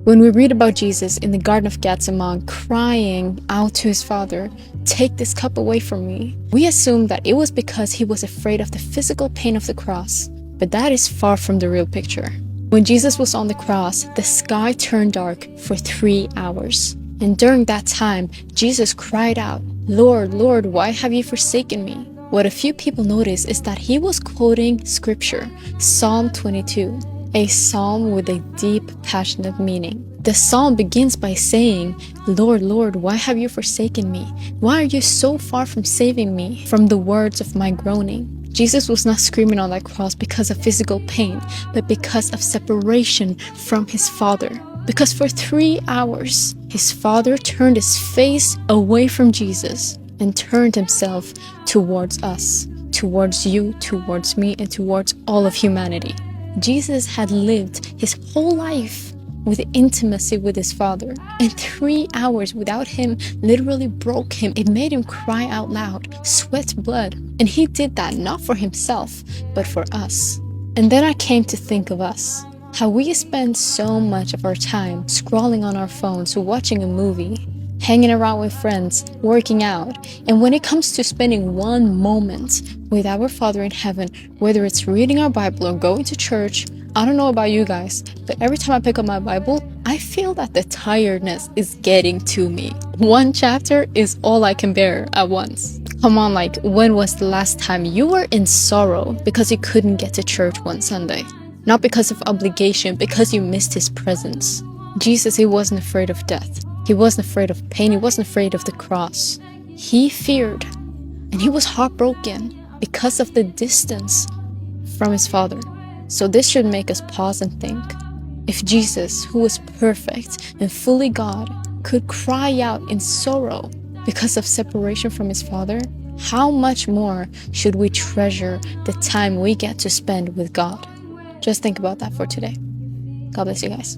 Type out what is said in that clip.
When we read about Jesus in the Garden of Gethsemane crying out to his Father, "Take this cup away from me," we assume that it was because he was afraid of the physical pain of the cross, but that is far from the real picture. When Jesus was on the cross, the sky turned dark for 3 hours. And during that time, Jesus cried out, "Lord, Lord, why have you forsaken me?" What a few people notice is that he was quoting scripture, Psalm 22. A psalm with a deep, passionate meaning. The psalm begins by saying, "Lord, Lord, why have you forsaken me? Why are you so far from saving me from the words of my groaning?" Jesus was not screaming on that cross because of physical pain, but because of separation from his Father. Because for 3 hours, his Father turned his face away from Jesus and turned himself towards us, towards you, towards me, and towards all of humanity. Jesus had lived his whole life with intimacy with his Father, and 3 hours without him literally broke him. It made him cry out loud, sweat blood, and he did that not for himself, but for us. And then I came to think of us, how we spend so much of our time scrolling on our phones, watching a movie, hanging around with friends, working out, and when it comes to spending one moment with our Father in heaven, whether it's reading our Bible or going to church, I don't know about you guys, but every time I pick up my Bible, I feel that the tiredness is getting to me. One chapter is all I can bear at once. Come on, like, when was the last time you were in sorrow because you couldn't get to church one Sunday? Not because of obligation, because you missed his presence. Jesus, he wasn't afraid of death. He wasn't afraid of pain. He wasn't afraid of the cross. He feared, and he was heartbroken because of the distance from his Father. So this should make us pause and think. If Jesus, who was perfect and fully God, could cry out in sorrow because of separation from his Father, how much more should we treasure the time we get to spend with God? Just think about that for today. God bless you guys.